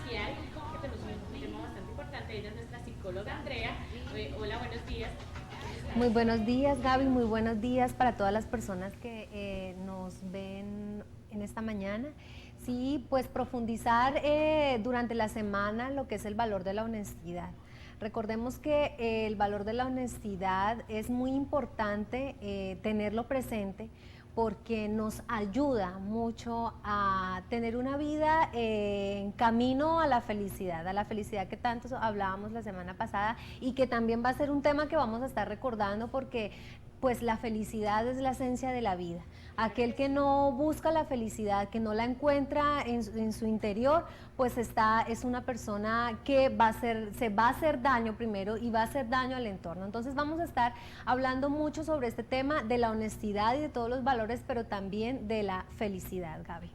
especial que tenemos un tema bastante importante. Ella es nuestra psicóloga Andrea. Hola, buenos días. Muy buenos días, Gaby, muy buenos días para todas las personas que nos ven en esta mañana. Sí, pues profundizar durante la semana lo que es el valor de la honestidad. Recordemos que el valor de la honestidad es muy importante tenerlo presente porque nos ayuda mucho a tener una vida en camino a la felicidad que tanto hablábamos la semana pasada y que también va a ser un tema que vamos a estar recordando porque pues la felicidad es la esencia de la vida. Aquel que no busca la felicidad, que no la encuentra en su interior, pues es una persona que se va a hacer daño primero y va a hacer daño al entorno. Entonces vamos a estar hablando mucho sobre este tema de la honestidad y de todos los valores, pero también de la felicidad, Gaby.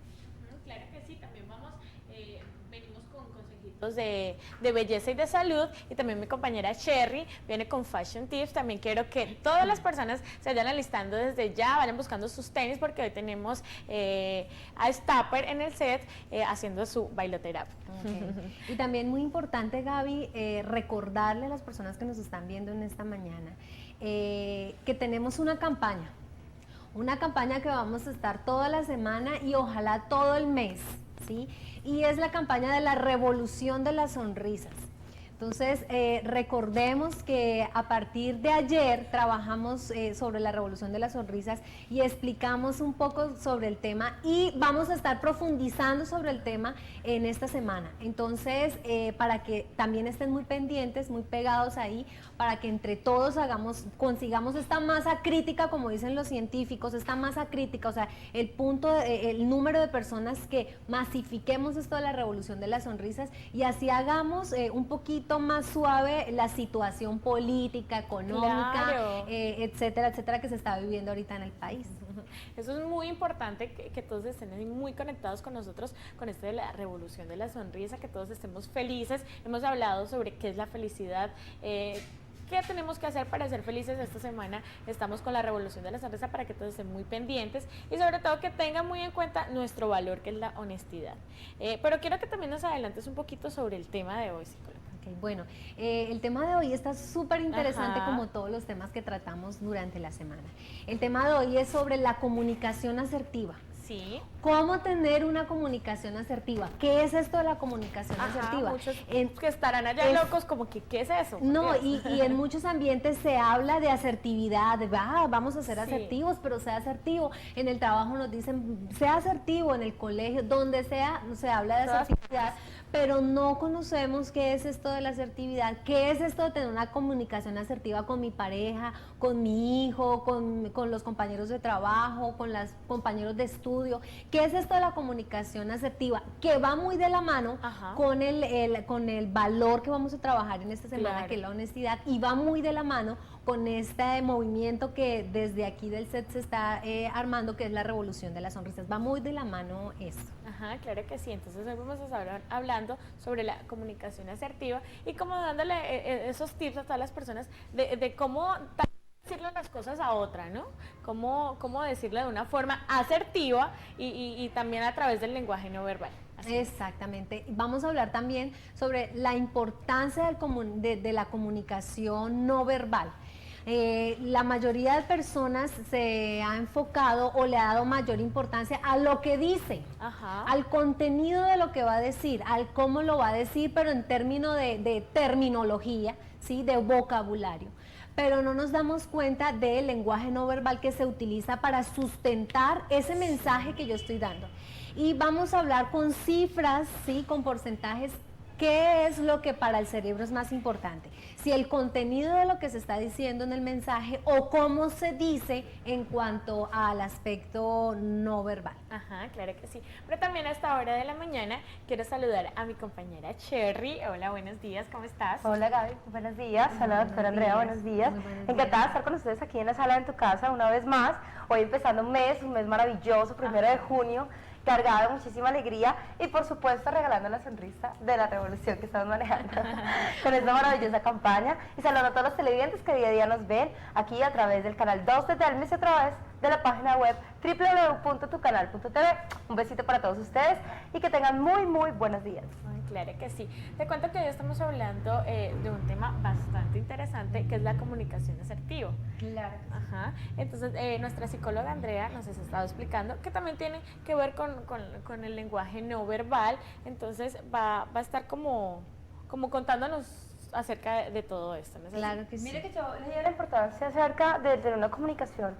Claro que sí, también venimos con consejitos de belleza y de salud, y también mi compañera Sherry viene con fashion tips. También quiero que todas las personas se vayan alistando desde ya, vayan buscando sus tenis, porque hoy tenemos a Stapper en el set haciendo su bailoterapia. Okay. Y también muy importante, Gaby, recordarle a las personas que nos están viendo en esta mañana que tenemos una campaña que vamos a estar toda la semana y ojalá todo el mes, ¿sí? Y es la campaña de la revolución de las sonrisas. Entonces, recordemos que a partir de ayer trabajamos sobre la revolución de las sonrisas y explicamos un poco sobre el tema y vamos a estar profundizando sobre el tema en esta semana. Entonces, para que también estén muy pendientes, muy pegados ahí, para que entre todos consigamos esta masa crítica, como dicen los científicos, esta masa crítica, o sea, el número de personas que masifiquemos esto de la revolución de las sonrisas y así hagamos un poquito más suave la situación política, económica, Claro. Etcétera, etcétera, que se está viviendo ahorita en el país. Eso es muy importante, que todos estén ahí muy conectados con nosotros, con esto de la revolución de la sonrisa, que todos estemos felices. Hemos hablado sobre qué es la felicidad, ¿qué tenemos que hacer para ser felices? Esta semana estamos con la revolución de la sonrisa para que todos estén muy pendientes y sobre todo que tengan muy en cuenta nuestro valor, que es la honestidad. Pero quiero que también nos adelantes un poquito sobre el tema de hoy, psicóloga. Okay, bueno, el tema de hoy está súper interesante. Ajá. Como todos los temas que tratamos durante la semana. El tema de hoy es sobre la comunicación asertiva. Sí. ¿Cómo tener una comunicación asertiva? ¿Qué es esto de la comunicación asertiva? Muchos que estarán allá locos como que, ¿qué es eso? No, y en muchos ambientes se habla de asertividad, vamos a ser asertivos, pero sea asertivo. En el trabajo nos dicen, sea asertivo, en el colegio, donde sea, se habla de asertividad, pero no conocemos qué es esto de la asertividad, qué es esto de tener una comunicación asertiva con mi pareja, con mi hijo, con los compañeros de trabajo, con los compañeros de estudio. ¿Qué es esto de la comunicación asertiva? Que va muy de la mano con el valor que vamos a trabajar en esta semana, que es la honestidad, y va muy de la mano con este movimiento que desde aquí del set se está armando, que es la revolución de las sonrisas. Va muy de la mano esto. Ajá, claro que sí. Entonces hoy vamos a estar hablando sobre la comunicación asertiva y como dándole esos tips a todas las personas de cómo decirle las cosas a otra, ¿no? Cómo decirle de una forma asertiva y también a través del lenguaje no verbal. Así. Exactamente. Vamos a hablar también sobre la importancia de la comunicación no verbal. La mayoría de personas se ha enfocado o le ha dado mayor importancia a lo que dice, al contenido de lo que va a decir, al cómo lo va a decir, pero en términos de terminología, ¿sí? De vocabulario. Pero no nos damos cuenta del lenguaje no verbal que se utiliza para sustentar ese mensaje que yo estoy dando. Y vamos a hablar con cifras, ¿sí? Con porcentajes. ¿Qué es lo que para el cerebro es más importante? Si el contenido de lo que se está diciendo en el mensaje o cómo se dice en cuanto al aspecto no verbal. Ajá, claro que sí. Pero también a esta hora de la mañana quiero saludar a mi compañera Sherry. Hola, buenos días, ¿cómo estás? Hola Gaby, buenos días. Hola doctora Andrea, buenos días. Encantada de estar con ustedes aquí en la sala de tu casa una vez más. Hoy empezando un mes maravilloso, 1 de junio. Cargada de muchísima alegría y por supuesto regalando la sonrisa de la revolución que estamos manejando con esta maravillosa campaña y saludando a todos los televidentes que día a día nos ven aquí a través del canal 2 de Telmex y a través de la página web www.tucanal.tv. Un besito para todos ustedes y que tengan muy, muy buenos días. Ay, claro que sí. Te cuento que hoy estamos hablando de un tema bastante interesante, que es la comunicación asertiva. Claro. Ajá. Entonces, nuestra psicóloga Andrea nos ha estado explicando que también tiene que ver con el lenguaje no verbal. Entonces, va a estar como contándonos acerca de todo esto, ¿no es así? Claro que sí. Mire que yo leí la importancia acerca de tener una comunicación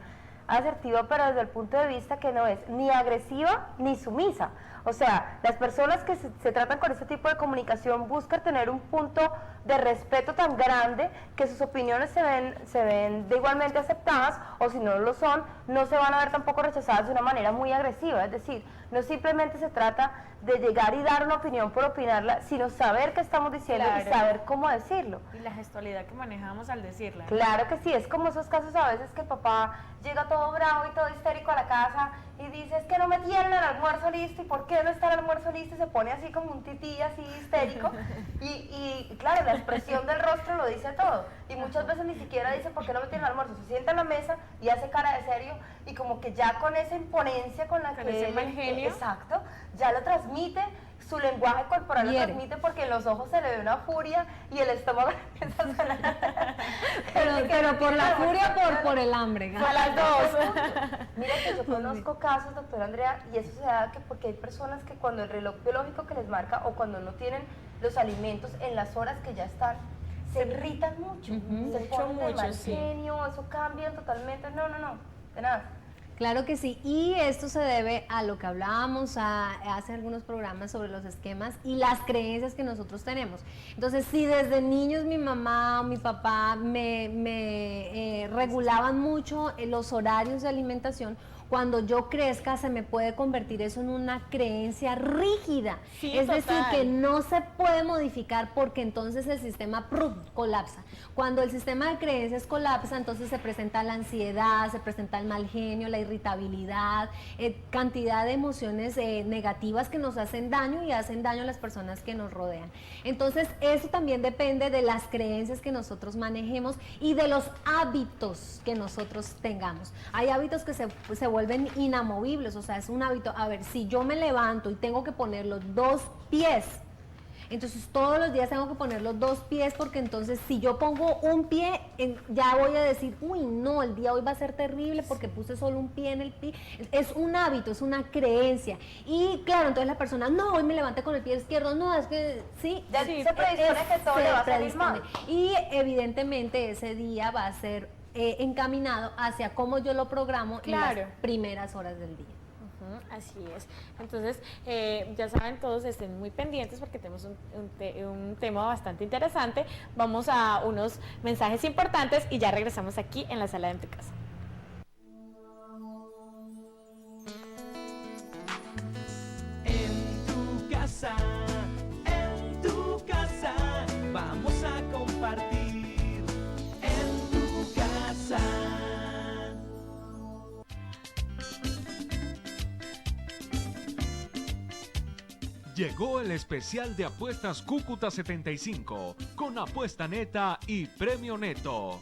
asertiva, pero desde el punto de vista que no es ni agresiva ni sumisa. O sea, las personas que se tratan con este tipo de comunicación buscan tener un punto de respeto tan grande que sus opiniones se ven de igualmente aceptadas, o si no lo son, no se van a ver tampoco rechazadas de una manera muy agresiva. Es decir, no simplemente se trata de llegar y dar una opinión por opinarla, sino saber qué estamos diciendo y saber cómo decirlo. Y la gestualidad que manejamos al decirla. Claro que sí, es como esos casos a veces que el papá llega todo bravo y todo histérico a la casa y dice, es que no me tienen el almuerzo listo, ¿y por qué no está el almuerzo listo? Y se pone así como un tití así histérico y claro, la expresión del rostro lo dice todo. Y muchas veces ni siquiera dice, ¿por qué no me tienen el almuerzo? Se sienta en la mesa y hace cara de serio y como que ya con esa imponencia con la con que ese mal genio. exacto, ya lo transmite, su lenguaje corporal lo transmite, porque en los ojos se le ve una furia y el estómago empieza a sonar. Pero por la furia o por el hambre. A las dos. Mira que yo conozco casos, doctora Andrea, y eso se da porque hay personas que cuando el reloj biológico que les marca o cuando no tienen los alimentos en las horas que ya están, se irritan mucho, se ponen de mal genio, eso cambian totalmente, no, de nada. Claro que sí, y esto se debe a lo que hablábamos hace algunos programas sobre los esquemas y las creencias que nosotros tenemos. Entonces, si desde niños mi mamá o mi papá me regulaban mucho los horarios de alimentación, cuando yo crezca se me puede convertir eso en una creencia rígida. Sí, es total. decir, que no se puede modificar porque entonces el sistema colapsa. Cuando el sistema de creencias colapsa, entonces se presenta la ansiedad, se presenta el mal genio, la irritabilidad, cantidad de emociones negativas que nos hacen daño y hacen daño a las personas que nos rodean. Entonces, eso también depende de las creencias que nosotros manejemos y de los hábitos que nosotros tengamos. Hay hábitos que se vuelven inamovibles, o sea, es un hábito. A ver, si yo me levanto y tengo que poner los 2 pies, entonces todos los días tengo que poner los 2 pies, porque entonces si yo pongo un pie, ya voy a decir, uy, no, el día hoy va a ser terrible porque puse solo un pie en el pie. Es un hábito, es una creencia. Y claro, entonces la persona, no, hoy me levanté con el pie izquierdo, no, es que sí. Ya se predispone que todo le va a salir mal. Y evidentemente ese día va a ser encaminado hacia cómo yo lo programo en las primeras horas del día. Así es. Entonces, ya saben, todos estén muy pendientes porque tenemos un tema bastante interesante. Vamos a unos mensajes importantes y ya regresamos aquí en la sala de En Tu Casa. En tu casa, vamos a compartir. En tu casa. Llegó el especial de apuestas Cúcuta 75 con apuesta neta y premio neto.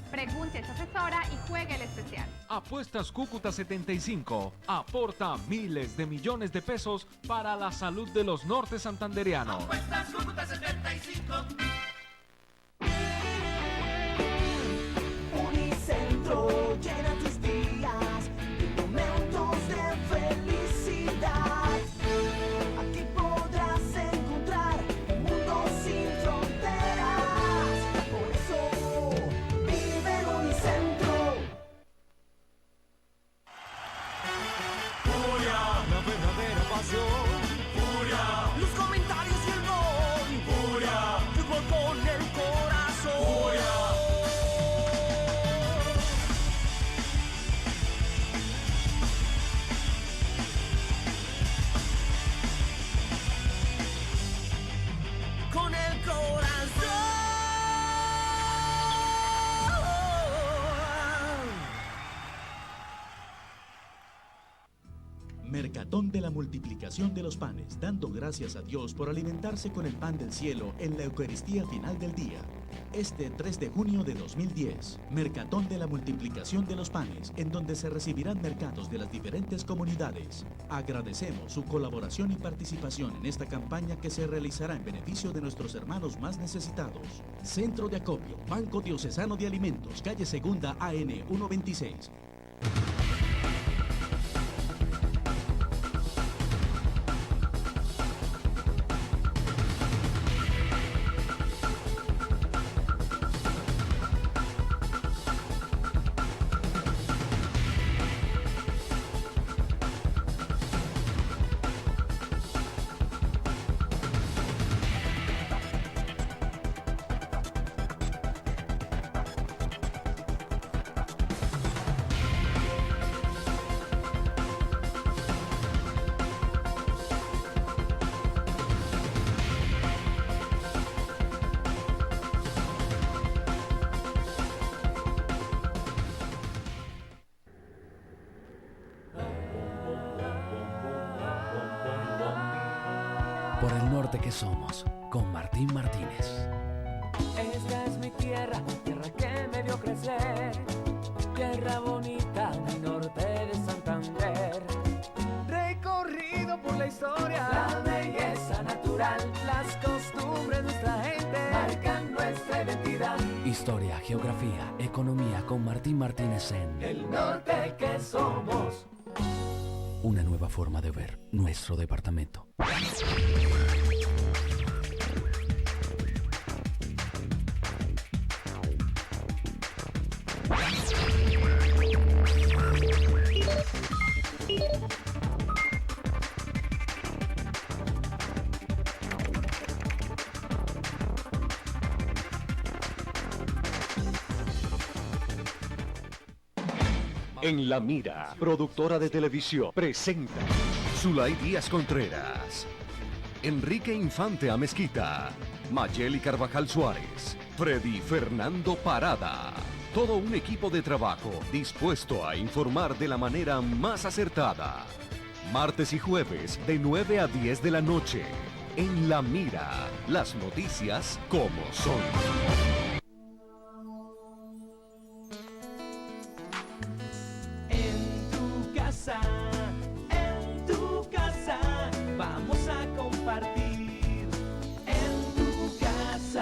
Pregunte a su asesora y juegue el especial. Apuestas Cúcuta 75 aporta miles de millones de pesos para la salud de los norte santandereanos. Apuestas Cúcuta 75. Unicentro llena tus días de momentos de felicidad. Aquí podrás encontrar un mundo sin fronteras. Por eso vive en Unicentro. Furia, la verdadera pasión. Furia, los comentarios y el gol. Furia, fútbol con Mercatón de la multiplicación de los panes, dando gracias a Dios por alimentarse con el pan del cielo en la Eucaristía final del día. Este 3 de junio de 2010, Mercatón de la multiplicación de los panes, en donde se recibirán mercados de las diferentes comunidades. Agradecemos su colaboración y participación en esta campaña que se realizará en beneficio de nuestros hermanos más necesitados. Centro de Acopio, Banco Diocesano de Alimentos, calle Segunda AN 126. Por el norte que somos, con Martín Martínez. Esta es mi tierra, tierra que me vio crecer, tierra bonita, mi norte de Santander. Recorrido por la historia, la belleza natural, las costumbres de nuestra gente marcan nuestra identidad. Historia, geografía, economía con Martín Martínez en El norte que somos. Una nueva forma de ver nuestro departamento. En La Mira, productora de televisión, presenta Zulay Díaz Contreras, Enrique Infante Amezquita, Mayeli Carvajal Suárez, Freddy Fernando Parada. Todo un equipo de trabajo dispuesto a informar de la manera más acertada. Martes y jueves de 9 a 10 de la noche. En La Mira, las noticias como son. En tu casa, vamos a compartir en tu casa.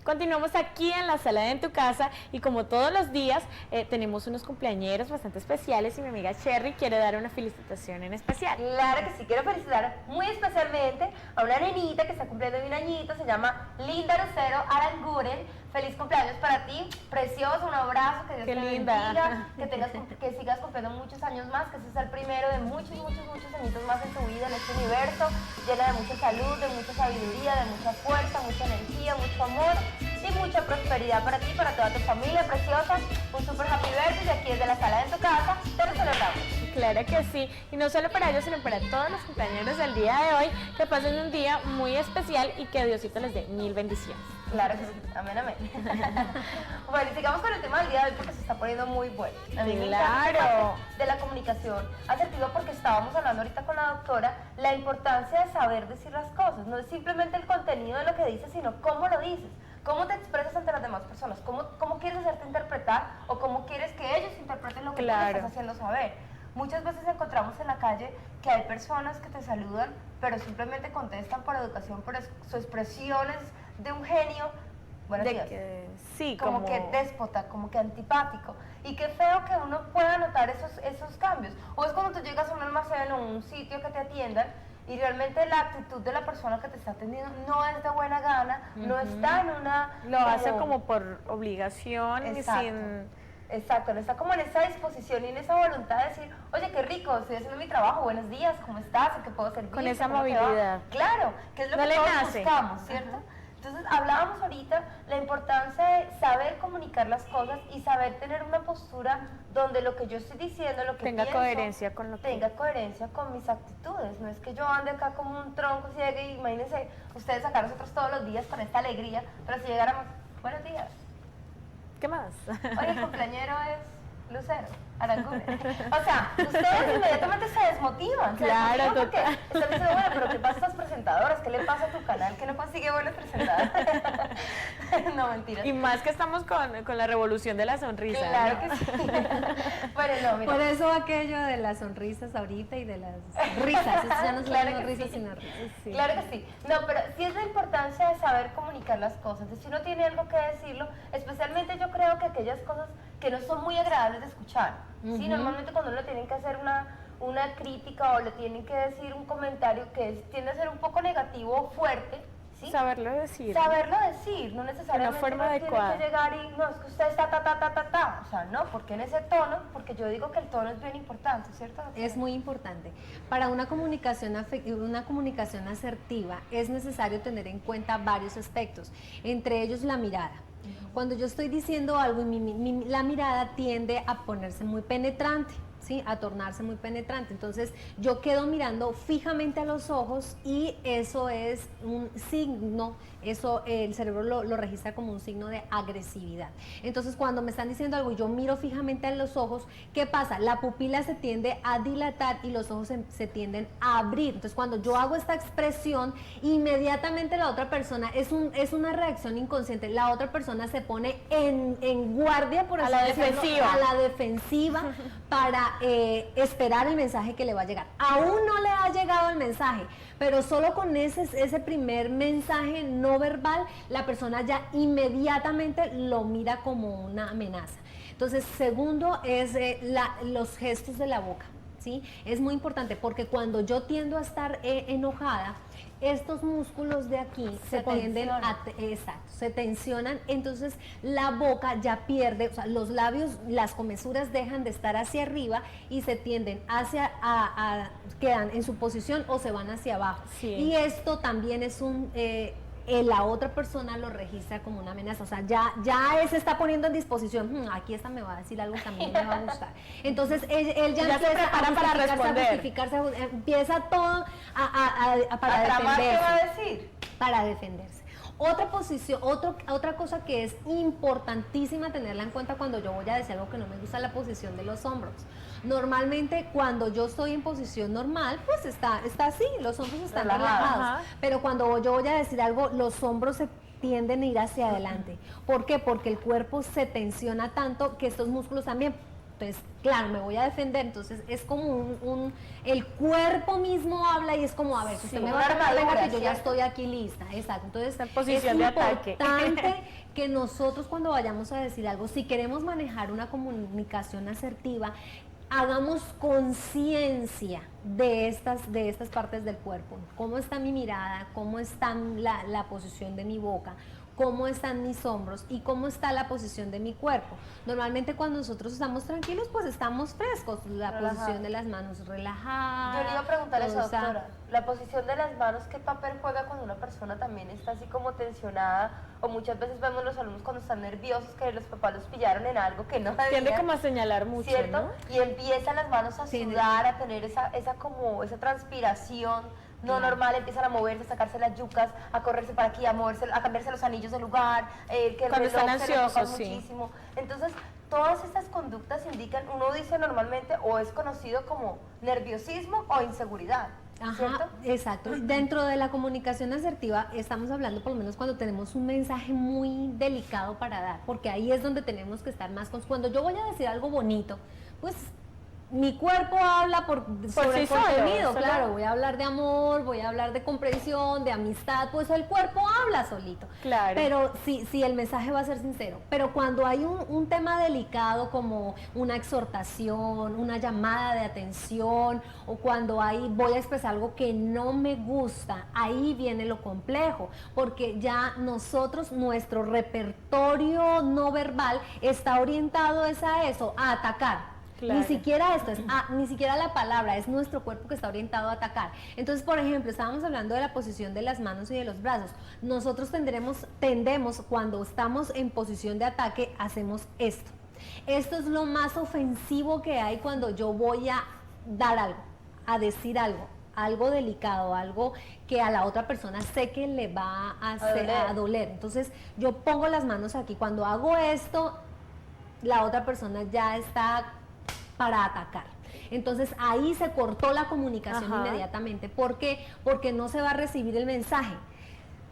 Continuamos aquí en la sala de En Tu Casa y como todos los días tenemos unos cumpleañeros bastante especiales y mi amiga Cherry quiere dar una felicitación en especial. Claro que sí, quiero felicitar muy especialmente a una nenita que está cumpliendo 1 añito, se llama Linda Rosero Aranguren. Feliz cumpleaños para ti, precioso, un abrazo, que Dios Qué te linda. bendiga, que sigas cumpliendo muchos años más, que ese sea el primero de muchos añitos más en tu vida, en este universo, llena de mucha salud, de mucha sabiduría, de mucha fuerza, mucha energía, mucho amor y mucha prosperidad para ti, para toda tu familia preciosa. Un super happy birthday de aquí desde la sala de En Tu Casa, te lo celebramos. Claro que sí, y no solo para ellos, sino para todos los cumpleaños del día de hoy, que pasen un día muy especial y que Diosito les dé 1000 bendiciones. Claro que sí, amén, amén. Bueno, sigamos con el tema del día de hoy porque se está poniendo muy bueno. A mí me encanta esta parte de la comunicación asertiva porque estábamos hablando ahorita con la doctora la importancia de saber decir las cosas. No es simplemente el contenido de lo que dices, sino cómo lo dices. Cómo te expresas ante las demás personas, cómo quieres hacerte interpretar o cómo quieres que ellos interpreten lo que tú les estás haciendo saber. Muchas veces encontramos en la calle que hay personas que te saludan, pero simplemente contestan por educación, por su expresión es de un genio, buenos días, sí, como que déspota, como que antipático. Y qué feo que uno pueda notar esos cambios. O es cuando tú llegas a un almacén o un sitio que te atiendan y realmente la actitud de la persona que te está atendiendo no es de buena gana, no está en una... Lo hace como por obligación y sin... Exacto, no está como en esa disposición y en esa voluntad de decir, oye, qué rico, estoy haciendo mi trabajo, buenos días, ¿cómo estás? ¿En qué puedo servir? Con esa amabilidad. Claro, que es lo que todos buscamos, ¿cierto? Entonces, hablábamos ahorita la importancia de saber comunicar las cosas y saber tener una postura donde lo que yo estoy diciendo, lo que tenga pienso, coherencia con lo que... tenga coherencia con mis actitudes. No es que yo ande acá como un tronco ciego y imagínense ustedes acá nosotros todos los días con esta alegría, pero si llegáramos, buenos días. ¿Qué más? Oye, el cumpleañero es Lucero, Aranguren. O sea, ustedes inmediatamente se desmotivan. Claro, porque total. están diciendo, bueno, pero ¿qué pasa a estas presentadoras? ¿Qué le pasa a tu canal que no consigue buenas presentadoras? No, mentira. Y más que estamos con la revolución de la sonrisa. Claro ¿no? que sí. Bueno, no, mira. Por eso aquello de las sonrisas ahorita y de las risas, eso ya no son Claro las que risas sí. sino risas. Sí. Claro que sí. No, pero sí es la importancia de saber comunicar las cosas. Entonces, si uno tiene algo que decirlo, especialmente yo creo que aquellas cosas que no son muy agradables de escuchar. ¿Sí? Normalmente cuando uno le tienen que hacer una crítica o le tienen que decir un comentario que tiende a ser un poco negativo o fuerte, ¿sí? Saberlo decir. Saberlo decir, no necesariamente forma uno adecuada. tiene que llegar y, no, es que usted está o sea, no, porque en ese tono, porque yo digo que el tono es bien importante, ¿cierto? Es muy importante. Para una comunicación asertiva es necesario tener en cuenta varios aspectos, entre ellos la mirada. Cuando yo estoy diciendo algo y la mirada tiende a ponerse muy penetrante, ¿sí? A tornarse muy penetrante. Entonces yo quedo mirando fijamente a los ojos y eso es un signo, eso el cerebro lo registra como un signo de agresividad. Entonces cuando me están diciendo algo y yo miro fijamente a los ojos, ¿qué pasa? La pupila se tiende a dilatar y los ojos se tienden a abrir. Entonces cuando yo hago esta expresión, inmediatamente la otra persona, es una reacción inconsciente, la otra persona se pone en guardia, por así decirlo, a la defensiva para esperar el mensaje que le va a llegar. Aún no le ha llegado el mensaje, pero solo con ese primer mensaje no verbal, la persona ya inmediatamente lo mira como una amenaza. Entonces, segundo es los gestos de la boca, ¿sí? Es muy importante porque cuando yo tiendo a estar enojada, estos músculos de aquí se tensionan, entonces la boca ya pierde, o sea, los labios, las comesuras dejan de estar hacia arriba y se tienden quedan en su posición o se van hacia abajo. Sí. Y esto también es la otra persona lo registra como una amenaza, o sea, ya él se está poniendo en disposición, aquí esta me va a decir algo que a mí no me va a gustar. Entonces él ya empieza se prepara para responder. Empieza todo para tramar, defenderse. ¿qué va a decir? Para defenderse. Otra cosa que es importantísima tenerla en cuenta cuando yo voy a decir algo que no me gusta, la posición de los hombros. Normalmente cuando yo estoy en posición normal, pues está así, los hombros están relajados. Ajá. Pero cuando yo voy a decir algo, los hombros se tienden a ir hacia adelante. ¿Por qué? Porque el cuerpo se tensiona tanto que estos músculos también. Entonces, claro, me voy a defender, entonces es como el cuerpo mismo habla y es como, a ver, si usted me va a armar, venga que yo ya estoy aquí lista, exacto. Entonces, en posición de ataque. Es importante que nosotros cuando vayamos a decir algo, si queremos manejar una comunicación asertiva, hagamos conciencia de estas partes del cuerpo, cómo está mi mirada, cómo está la posición de mi boca, cómo están mis hombros y cómo está la posición de mi cuerpo. Normalmente cuando nosotros estamos tranquilos, pues estamos frescos, la posición de las manos relajada. Yo le iba a preguntar eso, está- doctora. La posición de las manos, ¿qué papel juega cuando una persona también está así como tensionada? O muchas veces vemos los alumnos cuando están nerviosos que los papás los pillaron en algo que no Tiende debían, como a señalar mucho, ¿cierto? ¿no? Y empiezan las manos a sudar, a tener esa transpiración no normal, empiezan a moverse, a sacarse las yucas, a correrse para aquí, a moverse, a cambiarse los anillos de lugar, que el Cuando están reloj se le toca ansiosos, sí. muchísimo. Entonces, todas estas conductas indican, uno dice normalmente, o es conocido como nerviosismo o inseguridad. ¿Cierto? Ajá, exacto. Dentro de la comunicación asertiva estamos hablando por lo menos cuando tenemos un mensaje muy delicado para dar, porque ahí es donde tenemos que estar más cuando yo voy a decir algo bonito, pues mi cuerpo habla sobre el contenido, claro, voy a hablar de amor, voy a hablar de comprensión, de amistad, pues el cuerpo habla solito. Claro. Pero sí, el mensaje va a ser sincero. Pero cuando hay un tema delicado como una exhortación, una llamada de atención, o cuando voy a expresar algo que no me gusta, ahí viene lo complejo, porque ya nuestro repertorio no verbal está orientado a eso, a atacar. Claro. Ni siquiera ni siquiera la palabra, es nuestro cuerpo que está orientado a atacar. Entonces, por ejemplo, estábamos hablando de la posición de las manos y de los brazos. Nosotros tendemos cuando estamos en posición de ataque, hacemos esto. Esto es lo más ofensivo que hay cuando yo voy a dar algo, a decir algo delicado, algo que a la otra persona sé que le va a doler. Entonces, yo pongo las manos aquí. Cuando hago esto, la otra persona ya está para atacar. Entonces ahí se cortó la comunicación inmediatamente. ¿Por qué? Porque no se va a recibir el mensaje.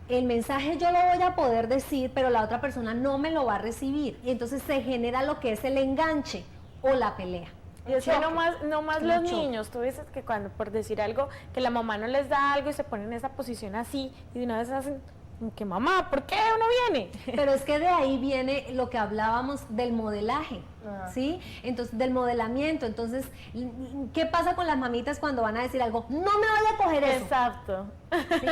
El mensaje yo lo voy a poder decir, pero la otra persona no me lo va a recibir. Y entonces se genera lo que es el enganche o la pelea. Y es que no más los niños, tú dices que cuando, por decir algo, que la mamá no les da algo y se ponen en esa posición así, y de una vez hacen, que mamá, ¿por qué uno viene? Pero es que de ahí viene lo que hablábamos del modelaje, ¿sí? Entonces, del modelamiento. Entonces, ¿qué pasa con las mamitas cuando van a decir algo? No me vaya a coger eso. Exacto. ¿Sí?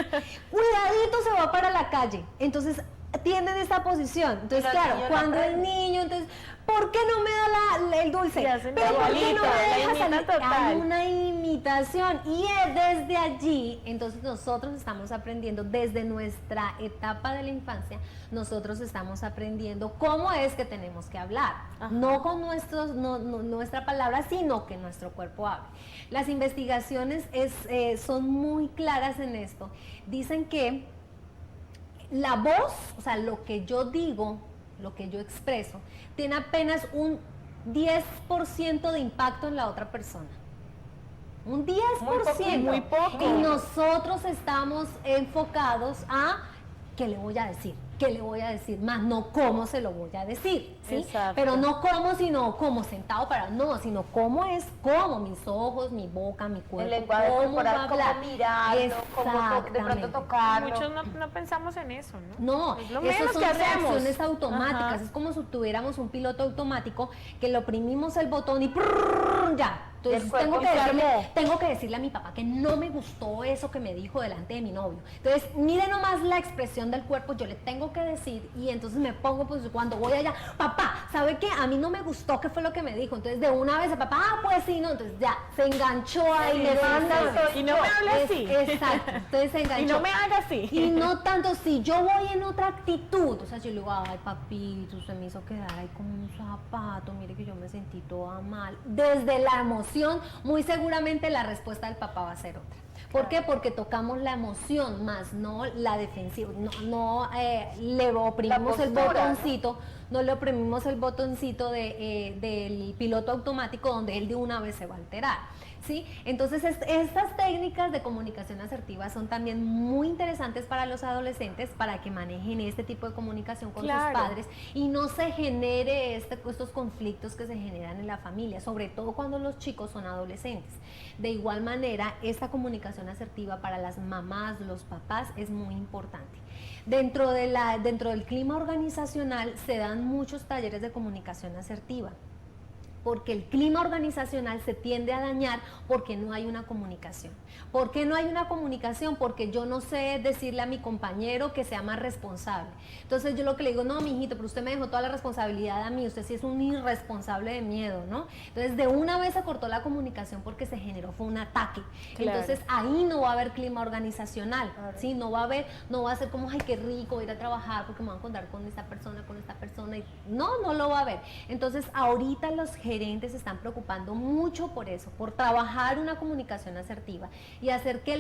Cuidadito, se va para la calle. Entonces, tienen esta posición. Entonces, claro, cuando el niño, entonces, ¿por qué no me da el dulce? Pero ¿por qué no me deja salir? Hay una imitación y es desde allí, entonces nosotros estamos aprendiendo desde nuestra etapa de la infancia, nosotros estamos aprendiendo cómo es que tenemos que hablar, no con nuestra palabra, sino que nuestro cuerpo hable. Las investigaciones son muy claras en esto. Dicen que la voz, o sea, lo que yo digo, lo que yo expreso, tiene apenas un 10% de impacto en la otra persona. Un 10%. Muy poco. Y nosotros estamos enfocados a ¿qué le voy a decir? ¿Qué le voy a decir? Más no cómo se lo voy a decir, ¿sí? Exacto. Pero no cómo, sino como sentado para, no, sino cómo es, cómo, mis ojos, mi boca, mi cuerpo, el lenguaje cómo va a corporal, hablar. cómo mirarlo, cómo de pronto tocarlo. Muchos no pensamos en eso, ¿no? No, es lo esas menos son que hacemos. reacciones automáticas. Es como si tuviéramos un piloto automático que le oprimimos el botón y ¡prrr! Ya. Entonces tengo que decirle a mi papá que no me gustó eso que me dijo delante de mi novio. Entonces, mire nomás la expresión del cuerpo, yo le tengo que decir y entonces me pongo, pues cuando voy allá, papá, ¿sabe qué? A mí no me gustó, ¿qué fue lo que me dijo? Entonces de una vez el papá, pues sí, no, entonces ya, se enganchó ahí, me manda, y no me hable así. Exacto, entonces se enganchó. Y no me haga así. Y no tanto, si yo voy en otra actitud, o sea, yo le digo, ay papito, usted me hizo quedar ahí como un zapato, mire que yo me sentí toda mal. Desde la emoción, muy seguramente la respuesta del papá va a ser otra. ¿Por qué? Porque tocamos la emoción más, no la defensiva, no le oprimimos el botoncito, no le oprimimos el botoncito del piloto automático donde él de una vez se va a alterar. ¿Sí? Entonces estas técnicas de comunicación asertiva son también muy interesantes para los adolescentes para que manejen este tipo de comunicación con sus padres y no se genere estos conflictos que se generan en la familia, sobre todo cuando los chicos son adolescentes. De igual manera, esta comunicación asertiva para las mamás, los papás es muy importante. Dentro del clima organizacional se dan muchos talleres de comunicación asertiva, porque el clima organizacional se tiende a dañar porque no hay una comunicación. ¿Por qué no hay una comunicación? Porque yo no sé decirle a mi compañero que sea más responsable. Entonces yo lo que le digo, no, mijito, pero usted me dejó toda la responsabilidad a mí, usted sí es un irresponsable de miedo, ¿no? Entonces de una vez se cortó la comunicación porque se generó, fue un ataque. Claro. Entonces ahí no va a haber clima organizacional, ¿sí? No va a ser como, ay, qué rico ir a trabajar porque me voy a encontrar con esta persona, y no lo va a haber. Entonces ahorita los gerentes se están preocupando mucho por eso, por trabajar una comunicación asertiva y hacer que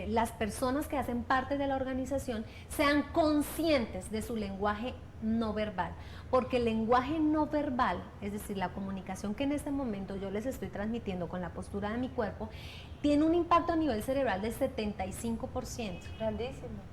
las personas que hacen parte de la organización sean conscientes de su lenguaje no verbal, porque el lenguaje no verbal, es decir, la comunicación que en este momento yo les estoy transmitiendo con la postura de mi cuerpo, tiene un impacto a nivel cerebral del 75%. Grandísimo.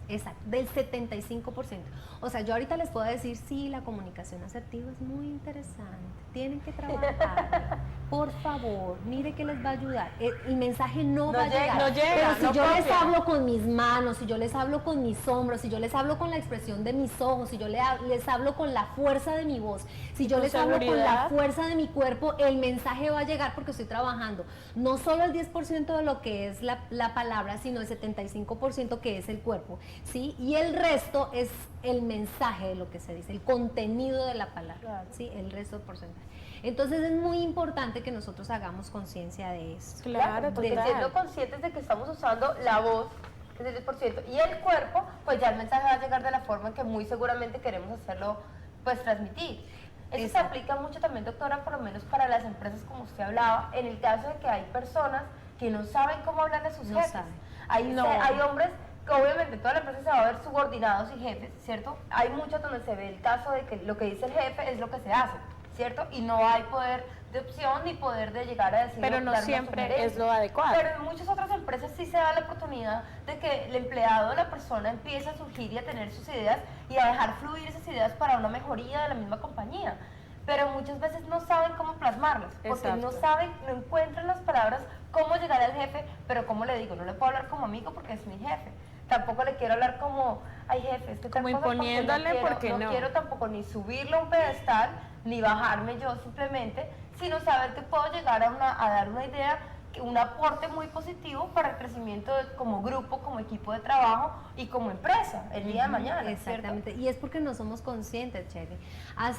Exacto, del 75%. O sea, yo ahorita les puedo decir, sí, la comunicación asertiva es muy interesante, tienen que trabajar, por favor, mire que les va a ayudar. El mensaje no va a llegar. No llega, pero si no yo copia. les hablo con mis manos, si yo les hablo con mis hombros, si yo les hablo con la expresión de mis ojos, si yo les hablo con la fuerza de mi voz, si yo les hablo con la fuerza de mi cuerpo, el mensaje va a llegar porque estoy trabajando no solo el 10% de lo que es la palabra, sino el 75% que es el cuerpo, ¿sí? Y el resto es el mensaje de lo que se dice, el contenido de la palabra, ¿sí? El resto del porcentaje. Entonces es muy importante que nosotros hagamos conciencia de eso. Claro, porque siendo conscientes de que estamos usando la voz, que es el 10%, y el cuerpo, pues ya el mensaje va a llegar de la forma en que muy seguramente queremos hacerlo, pues transmitir. Eso se aplica mucho también, doctora, por lo menos para las empresas, como usted hablaba, en el caso de que hay personas que no saben cómo hablar de sus jefes. Hay hombres que obviamente toda la empresa se va a ver subordinados y jefes, ¿cierto? Hay muchos donde se ve el caso de que lo que dice el jefe es lo que se hace, ¿cierto? Y no hay poder de opción ni poder de llegar a decir. Pero no siempre es lo adecuado. Pero en muchas otras empresas sí se da la oportunidad de que el empleado, la persona, empiece a surgir y a tener sus ideas y a dejar fluir esas ideas para una mejoría de la misma compañía. Pero muchas veces no saben cómo plasmarlas, porque no saben, no encuentran las palabras cómo llegar al jefe, pero como le digo, no le puedo hablar como amigo porque es mi jefe. Tampoco le quiero hablar como, ay jefe, es que como imponiéndole, porque no quiero tampoco ni subirlo a un pedestal, ni bajarme yo simplemente, sino saber que puedo llegar a dar una idea, un aporte muy positivo para el crecimiento como grupo, como equipo de trabajo y como empresa el día de mañana. Exactamente, ¿cierto? y es porque no somos conscientes, Chely.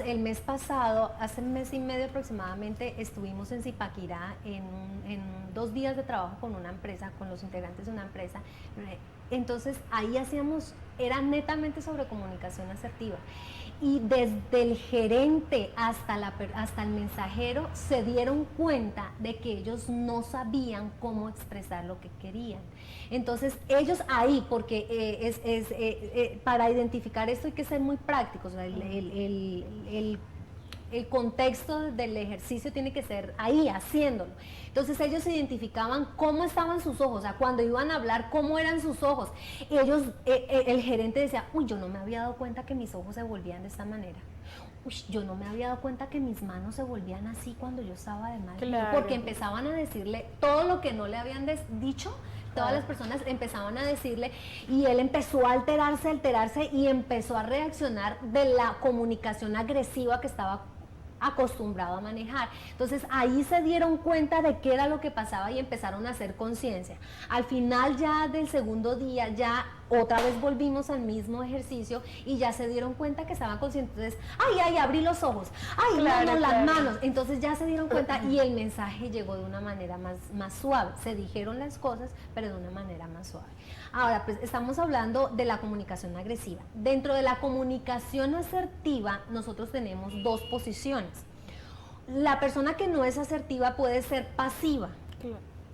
El mes pasado, hace un mes y medio aproximadamente, estuvimos en Zipaquirá en 2 días de trabajo con una empresa, con los integrantes de una empresa. Entonces ahí era netamente sobre comunicación asertiva. Y desde el gerente hasta el mensajero se dieron cuenta de que ellos no sabían cómo expresar lo que querían. Entonces ellos ahí, porque para identificar esto hay que ser muy prácticos, o sea, el contexto del ejercicio tiene que ser ahí, haciéndolo. Entonces ellos identificaban cómo estaban sus ojos, o sea, cuando iban a hablar, cómo eran sus ojos. El gerente decía, uy, yo no me había dado cuenta que mis ojos se volvían de esta manera. Uy, yo no me había dado cuenta que mis manos se volvían así cuando yo estaba de mal. Claro. Porque empezaban a decirle todo lo que no le habían dicho. Todas las personas empezaban a decirle y él empezó a alterarse y empezó a reaccionar de la comunicación agresiva que estaba acostumbrado a manejar. Entonces ahí se dieron cuenta de qué era lo que pasaba y empezaron a hacer conciencia. Al final ya del segundo día ya otra vez volvimos al mismo ejercicio y ya se dieron cuenta que estaban conscientes. Entonces, ay, abrí los ojos, ay, claro, las manos. Entonces ya se dieron cuenta y el mensaje llegó de una manera más suave. Se dijeron las cosas, pero de una manera más suave. Ahora, pues estamos hablando de la comunicación agresiva. Dentro de la comunicación asertiva, nosotros tenemos 2 posiciones. La persona que no es asertiva puede ser pasiva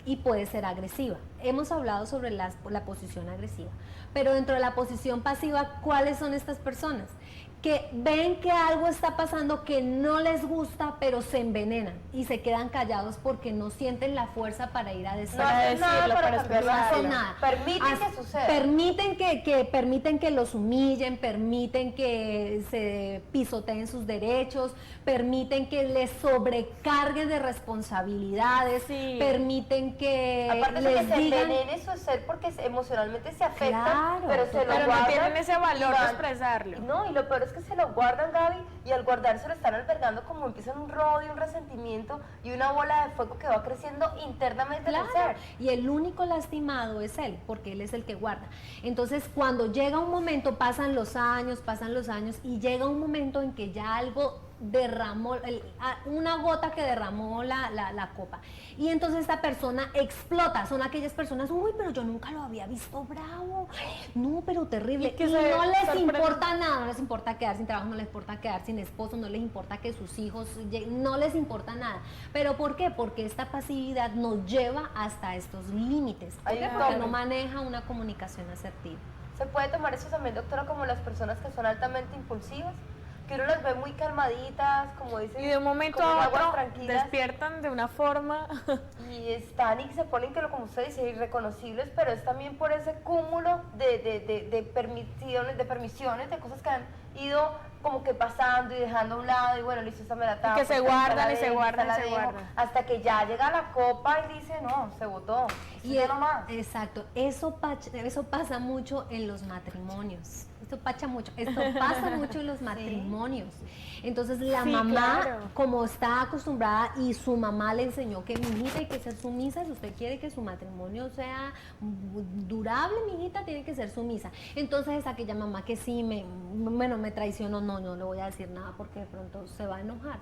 y puede ser agresiva. Hemos hablado sobre la posición agresiva, pero dentro de la posición pasiva, ¿cuáles son estas personas? Que ven que algo está pasando que no les gusta, pero se envenenan y se quedan callados porque no sienten la fuerza para ir a decirlo. No hacen nada para expresarlo. Nada. Permiten que suceda. Permiten que los humillen, permiten que se pisoteen sus derechos, permiten que les sobrecarguen de responsabilidades, permiten que aparte les de que se digan... envenene su ser porque emocionalmente se afectan, Claro, pero no tienen ese valor de expresarlo. No, y lo peor es que se lo guardan, Gaby, y al guardarse lo están albergando como empiezan un odio, un resentimiento y una bola de fuego que va creciendo internamente en el ser. Y el único lastimado es él, porque él es el que guarda. Entonces, cuando llega un momento, pasan los años, y llega un momento en que ya algo derramó, una gota que derramó la copa. Y entonces esta persona explota. Son aquellas personas, uy, pero yo nunca lo había visto bravo. No, pero terrible. Y no les importa nada, no les importa quedar sin trabajo, no les importa quedar sin esposo, no les importa que sus hijos, no les importa nada. ¿Pero por qué? Porque esta pasividad nos lleva hasta estos límites. ¿Por qué? Porque no maneja una comunicación asertiva. ¿Se puede tomar eso también, doctora, como las personas que son altamente impulsivas? Que uno las ve muy calmaditas, como dicen, y de un momento a otro despiertan de una forma y están y se ponen, como usted dice, irreconocibles, pero es también por ese cúmulo de permisiones, de cosas que han ido como que pasando y dejando a un lado y bueno, listo, esta me la tapo, que se guardan y se guardan y se guardan hasta que ya llega la copa y dice, no, se botó, y no más. Exacto, eso pasa mucho en los matrimonios. Esto pasa mucho en los matrimonios. Entonces la mamá, como está acostumbrada y su mamá le enseñó que mi hijita hay que ser sumisa, si usted quiere que su matrimonio sea durable, mi hijita tiene que ser sumisa. Entonces es aquella mamá que sí me traicionó, no le voy a decir nada porque de pronto se va a enojar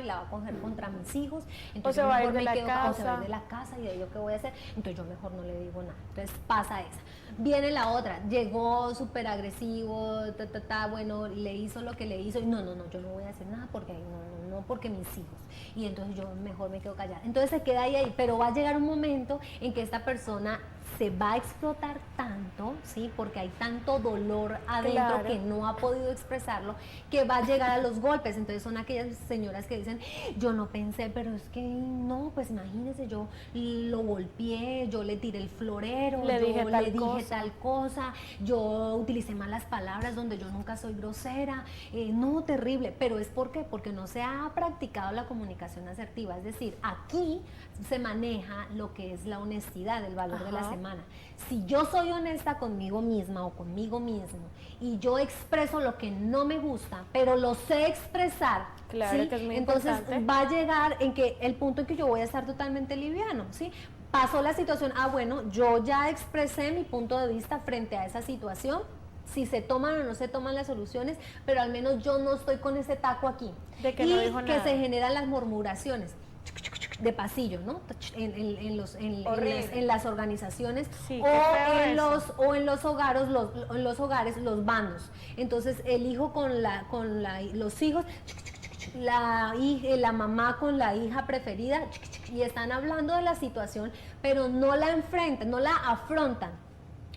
y la va a coger contra mis hijos. Entonces o se va a ir de la casa y de yo qué voy a hacer. Entonces yo mejor no le digo nada. Entonces pasa esa. Viene la otra, llegó súper agresivo, bueno, le hizo lo que le hizo y no, yo no voy a hacer nada porque no porque mis hijos. Y entonces yo mejor me quedo callada. Entonces se queda ahí, pero va a llegar un momento en que esta persona se va a explotar tanto, ¿sí? Porque hay tanto dolor adentro Claro. que no ha podido expresarlo, que va a llegar a los golpes. Entonces son aquellas señoras que dicen, yo no pensé, pero es que no, pues imagínese, yo lo golpeé, yo le tiré el florero, Le yo dije le tal dije cosa. tal cosa, yo utilicé malas palabras donde yo nunca soy grosera, no, terrible. Pero ¿es por qué? Porque no se ha practicado la comunicación asertiva. Es decir, aquí se maneja lo que es la honestidad, el valor de la Ajá. semana. Si yo soy honesta conmigo misma o conmigo mismo y yo expreso lo que no me gusta, pero lo sé expresar, Claro, ¿sí? que es muy Entonces importante. va a llegar en que el punto en que yo voy a estar totalmente liviano, ¿sí? Pasó la situación, bueno, yo ya expresé mi punto de vista frente a esa situación, si se toman o no se toman las soluciones, pero al menos yo no estoy con ese taco aquí. De que y no dijo que nada. se generan las murmuraciones de pasillo, ¿no? En las organizaciones, Sí, o qué feo en eso. en los hogares, los bandos. Entonces el hijo los hijos, la mamá con la hija preferida, y están hablando de la situación, pero no la enfrentan, no la afrontan.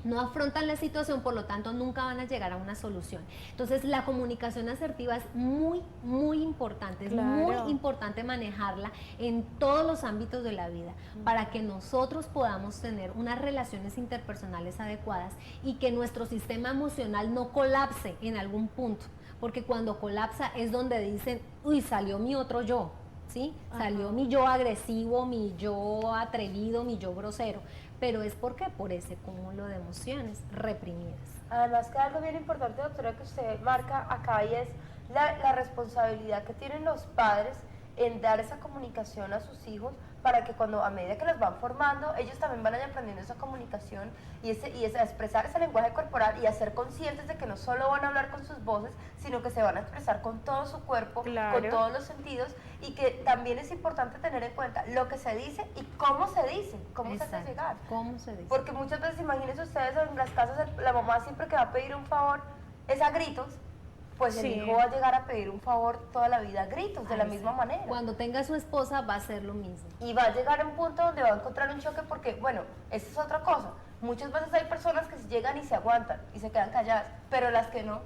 No afrontan la situación, por lo tanto nunca van a llegar a una solución. Entonces la comunicación asertiva es muy, muy importante, es Claro. muy importante manejarla en todos los ámbitos de la vida para que nosotros podamos tener unas relaciones interpersonales adecuadas y que nuestro sistema emocional no colapse en algún punto, porque cuando colapsa es donde dicen, uy, salió mi otro yo, ¿sí? Salió mi yo agresivo, mi yo atrevido, mi yo grosero. Pero es porque por ese cúmulo de emociones reprimidas. Además que algo bien importante, doctora, que usted marca acá y es la responsabilidad que tienen los padres en dar esa comunicación a sus hijos para que cuando a medida que los van formando, ellos también van a ir aprendiendo esa comunicación y a expresar ese lenguaje corporal y a ser conscientes de que no solo van a hablar con sus voces, sino que se van a expresar con todo su cuerpo, Claro. con todos los sentidos, y que también es importante tener en cuenta lo que se dice y cómo se dice, cómo se hace Exacto. llegar. ¿Cómo se dice? Porque muchas veces, imagínense ustedes, en las casas la mamá siempre que va a pedir un favor es a gritos, pues el Sí. hijo va a llegar a pedir un favor toda la vida a gritos, de la Ay, misma sí. manera. Cuando tenga su esposa va a ser lo mismo. Y va a llegar a un punto donde va a encontrar un choque porque, bueno, esa es otra cosa. Muchas veces hay personas que llegan y se aguantan y se quedan calladas, pero las que no,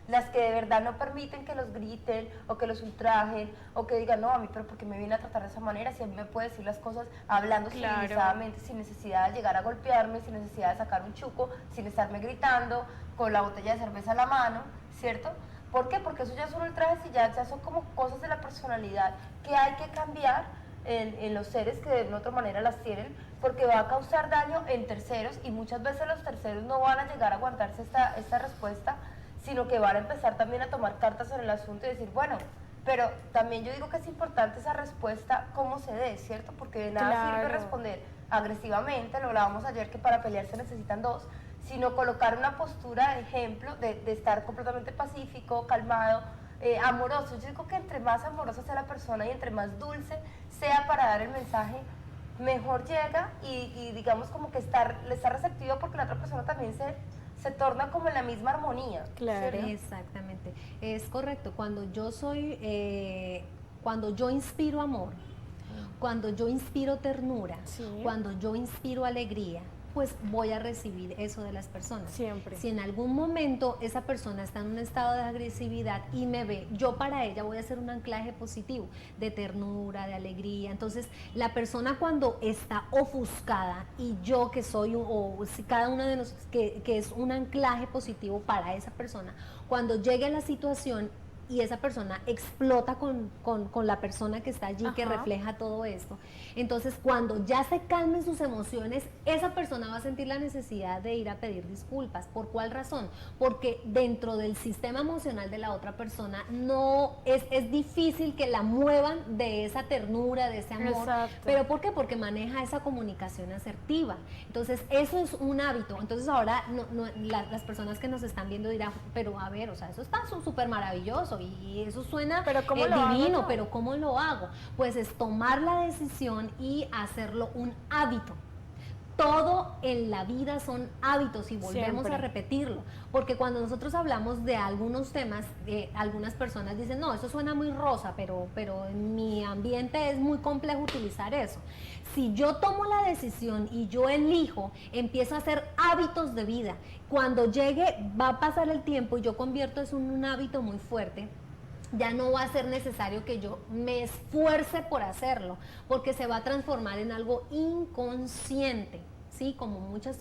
las que de verdad no permiten que los griten o que los ultrajen o que digan, no, a mí, pero ¿por qué me viene a tratar de esa manera? Si a mí me puede decir las cosas hablando Claro. civilizadamente, sin necesidad de llegar a golpearme, sin necesidad de sacar un chuco, sin estarme gritando, con la botella de cerveza en la mano, ¿cierto? ¿Por qué? Porque eso ya son ultrajes y ya son como cosas de la personalidad que hay que cambiar en los seres que de una otra manera las tienen, porque va a causar daño en terceros y muchas veces los terceros no van a llegar a aguantarse esta respuesta, sino que van a empezar también a tomar cartas en el asunto y decir, bueno, pero también yo digo que es importante esa respuesta, cómo se dé, ¿cierto? Porque de nada Claro. sirve responder agresivamente, lo hablábamos ayer que para pelear se necesitan dos, sino colocar una postura de ejemplo, de estar completamente pacífico, calmado, amoroso. Yo digo que entre más amorosa sea la persona y entre más dulce sea para dar el mensaje, mejor llega y digamos como que le está receptivo porque la otra persona también se torna como en la misma armonía. Claro. ¿cierto? Exactamente, es correcto. Cuando yo inspiro amor, cuando yo inspiro ternura, Sí. cuando yo inspiro alegría, pues voy a recibir eso de las personas. Siempre. Si en algún momento esa persona está en un estado de agresividad y me ve, yo para ella voy a hacer un anclaje positivo de ternura, de alegría. Entonces, la persona cuando está ofuscada y yo que soy, si cada uno de nosotros que es un anclaje positivo para esa persona, cuando llegue a la situación y esa persona explota con la persona que está allí, que Ajá. refleja todo esto. Entonces, cuando ya se calmen sus emociones, esa persona va a sentir la necesidad de ir a pedir disculpas. ¿Por cuál razón? Porque dentro del sistema emocional de la otra persona no es difícil que la muevan de esa ternura, de ese amor. Exacto. Pero ¿por qué? Porque maneja esa comunicación asertiva. Entonces, eso es un hábito. Entonces, ahora las personas que nos están viendo dirán, pero a ver, o sea, eso está súper maravilloso y eso suena Pero ¿cómo lo hago divino, yo? pero ¿cómo lo hago? Pues es tomar la decisión y hacerlo un hábito. todo en la vida son hábitos y volvemos Siempre. a repetirlo, porque cuando nosotros hablamos de algunos temas, algunas personas dicen, no, eso suena muy rosa, pero en mi ambiente es muy complejo utilizar eso. Si yo tomo la decisión y yo elijo, empiezo a hacer hábitos de vida. Cuando llegue, va a pasar el tiempo y yo convierto eso en un hábito muy fuerte. Ya no va a ser necesario que yo me esfuerce por hacerlo, porque se va a transformar en algo inconsciente, ¿sí? Como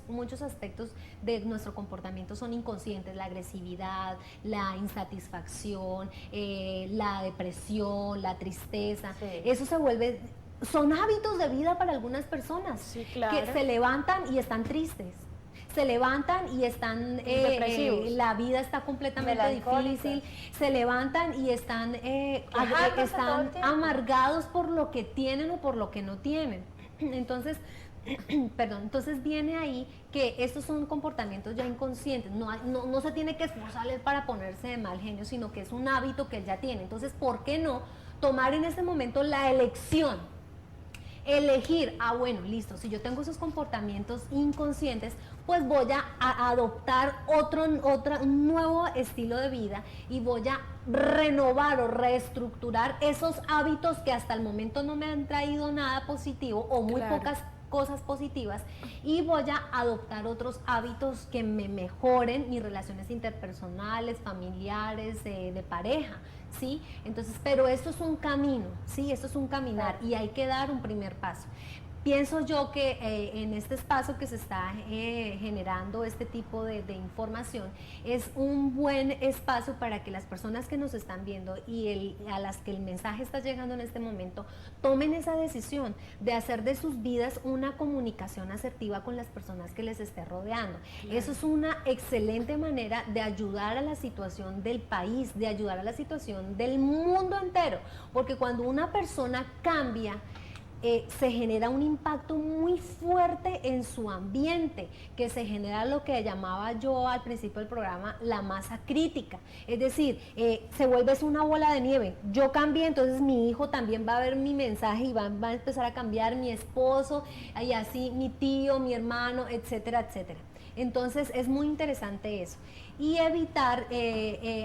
muchos aspectos de nuestro comportamiento son inconscientes, la agresividad, la insatisfacción, la depresión, la tristeza, Sí. eso se vuelve, son hábitos de vida para algunas personas, Sí, claro. que se levantan y están tristes. Se levantan y están, Depresivos. la vida está completamente Melancólicos. difícil, se levantan y están, Quejándose todo el están tiempo. amargados por lo que tienen o por lo que no tienen. Entonces, entonces viene ahí que estos son comportamientos ya inconscientes, no se tiene que esforzarles para ponerse de mal genio, sino que es un hábito que él ya tiene. Entonces, ¿por qué no tomar en este momento la elección? Elegir, bueno, listo, si yo tengo esos comportamientos inconscientes, pues voy a adoptar un nuevo estilo de vida y voy a renovar o reestructurar esos hábitos que hasta el momento no me han traído nada positivo o muy Claro. pocas cosas positivas, y voy a adoptar otros hábitos que me mejoren mis relaciones interpersonales, familiares, de pareja, ¿sí? Entonces, pero esto es un camino, ¿sí? Esto es un caminar y hay que dar un primer paso. Pienso yo que en este espacio que se está generando este tipo de información, es un buen espacio para que las personas que nos están viendo y a las que el mensaje está llegando en este momento, tomen esa decisión de hacer de sus vidas una comunicación asertiva con las personas que les esté rodeando. Eso es una excelente manera de ayudar a la situación del país, de ayudar a la situación del mundo entero, porque cuando una persona cambia, se genera un impacto muy fuerte en su ambiente, que se genera lo que llamaba yo al principio del programa la masa crítica, es decir, se vuelve una bola de nieve. Yo cambié, entonces mi hijo también va a ver mi mensaje y va a empezar a cambiar, mi esposo, y así mi tío, mi hermano, etcétera, etcétera. Entonces es muy interesante eso. Y evitar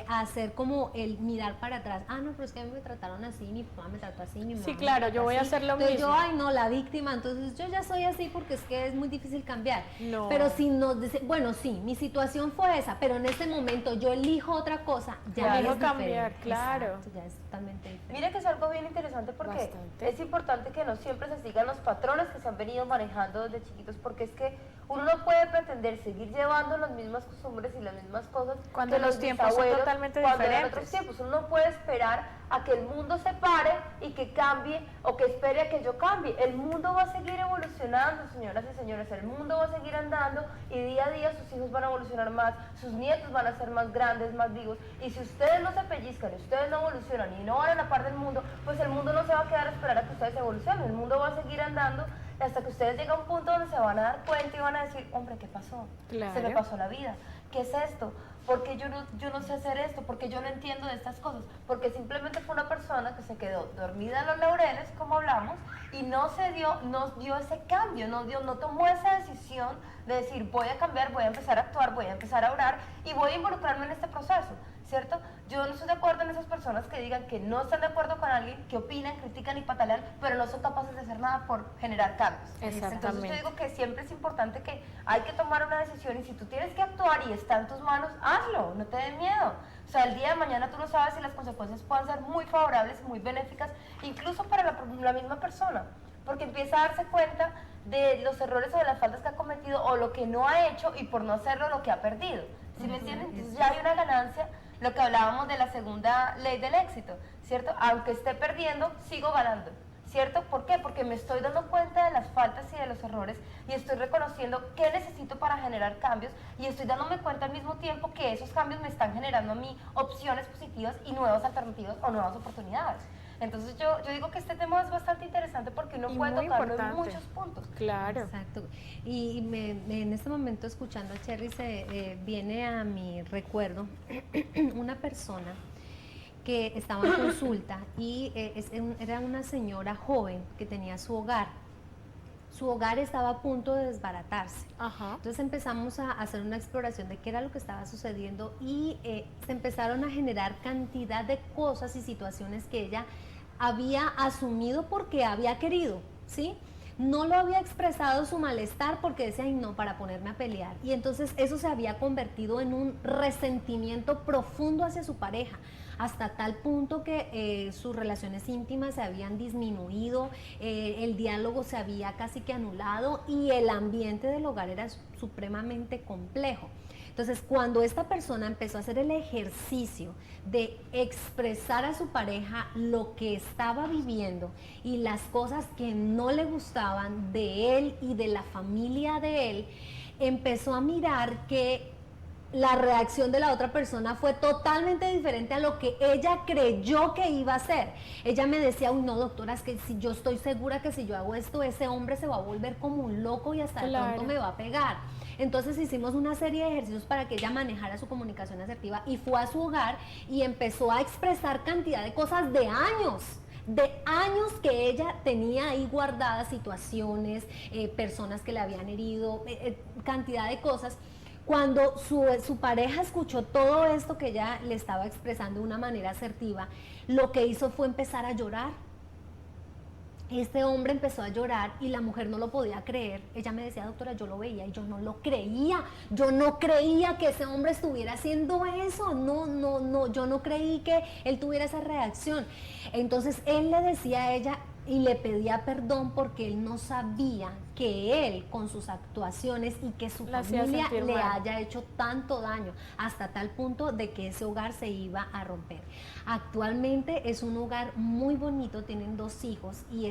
hacer como el mirar para atrás. No, pero es que a mí me trataron así, mi papá me trató así, mi mamá Sí, me claro, trató yo voy a así. hacer lo Entonces mismo. yo, no, la víctima, entonces yo ya soy así porque es que es muy difícil cambiar. No. Pero si nos dice, bueno, sí, mi situación fue esa, pero en este momento yo elijo otra cosa, ya Claro, es elijo cambiar, diferente. claro. Exacto, ya es totalmente diferente. Mire que es algo bien interesante porque Bastante. es importante que no siempre se sigan los patrones que se han venido manejando desde chiquitos, porque es que uno no puede pretender seguir llevando las mismas costumbres y las mismas cosas Cuando que los tiempos son bisabuelos, totalmente cuando eran diferentes. otros tiempos. Uno no puede esperar a que el mundo se pare y que cambie, o que espere a que yo cambie. El mundo va a seguir evolucionando, señoras y señores, el mundo va a seguir andando y día a día sus hijos van a evolucionar más, sus nietos van a ser más grandes, más vivos, y si ustedes no se pellizcan, y ustedes no evolucionan y no van a la par del mundo, pues el mundo no se va a quedar a esperar a que ustedes evolucionen, el mundo va a seguir andando hasta que ustedes lleguen a un punto donde se van a dar cuenta y van a decir, hombre, ¿qué pasó? Claro. Se me pasó la vida. ¿Qué es esto? ¿Por qué yo no sé hacer esto? ¿Por qué yo no entiendo de estas cosas? Porque simplemente fue una persona que se quedó dormida en los laureles, como hablamos, y no dio ese cambio, no tomó esa decisión de decir, voy a cambiar, voy a empezar a actuar, voy a empezar a orar y voy a involucrarme en este proceso, ¿cierto? Yo no estoy de acuerdo en esas personas que digan que no están de acuerdo con alguien, que opinan, critican y patalean, pero no son capaces de hacer nada por generar cambios. Exactamente. Entonces yo digo que siempre es importante que hay que tomar una decisión, y si tú tienes que actuar y está en tus manos, hazlo, no te dé miedo. O sea, el día de mañana tú no sabes si las consecuencias puedan ser muy favorables, muy benéficas, incluso para la misma persona, porque empieza a darse cuenta de los errores o de las faltas que ha cometido o lo que no ha hecho, y por no hacerlo lo que ha perdido. ¿Sí me entienden? Entonces ya hay una ganancia, lo que hablábamos de la segunda ley del éxito, ¿cierto? Aunque esté perdiendo, sigo ganando, ¿cierto? ¿Por qué? Porque me estoy dando cuenta de las faltas y de los errores, y estoy reconociendo qué necesito para generar cambios, y estoy dándome cuenta al mismo tiempo que esos cambios me están generando a mí opciones positivas y nuevas alternativas o nuevas oportunidades. Entonces yo digo que este tema es bastante interesante porque uno puede muy tocarlo en importante. muchos puntos. Claro. Exacto. Y en este momento, escuchando a Cherry, se viene a mi recuerdo una persona que estaba en consulta y era una señora joven que tenía su hogar. su hogar estaba a punto de desbaratarse. Ajá. Entonces empezamos a hacer una exploración de qué era lo que estaba sucediendo y se empezaron a generar cantidad de cosas y situaciones que ella había asumido porque había querido, ¿sí? No lo había expresado su malestar porque decía, ay no, para ponerme a pelear. Y entonces eso se había convertido en un resentimiento profundo hacia su pareja, hasta tal punto que sus relaciones íntimas se habían disminuido, el diálogo se había casi que anulado y el ambiente del hogar era supremamente complejo. Entonces, cuando esta persona empezó a hacer el ejercicio de expresar a su pareja lo que estaba viviendo y las cosas que no le gustaban de él y de la familia de él, empezó a mirar que la reacción de la otra persona fue totalmente diferente a lo que ella creyó que iba a ser. Ella me decía, uy no doctora, es que si yo estoy segura que si yo hago esto, ese hombre se va a volver como un loco y hasta de pronto me va a pegar. Entonces hicimos una serie de ejercicios para que ella manejara su comunicación asertiva y fue a su hogar y empezó a expresar cantidad de cosas de años que ella tenía ahí guardadas, situaciones, personas que le habían herido, cantidad de cosas. Cuando su pareja escuchó todo esto que ella le estaba expresando de una manera asertiva, lo que hizo fue empezar a llorar. Este hombre empezó a llorar y la mujer no lo podía creer. Ella me decía, doctora, yo lo veía y yo no lo creía. Yo no creía que ese hombre estuviera haciendo eso. No, yo no creí que él tuviera esa reacción. Entonces él le decía a ella y le pedía perdón porque él no sabía que él con sus actuaciones y que su familia le haya hecho tanto daño, hasta tal punto de que ese hogar se iba a romper. Actualmente es un hogar muy bonito, tienen 2 hijos y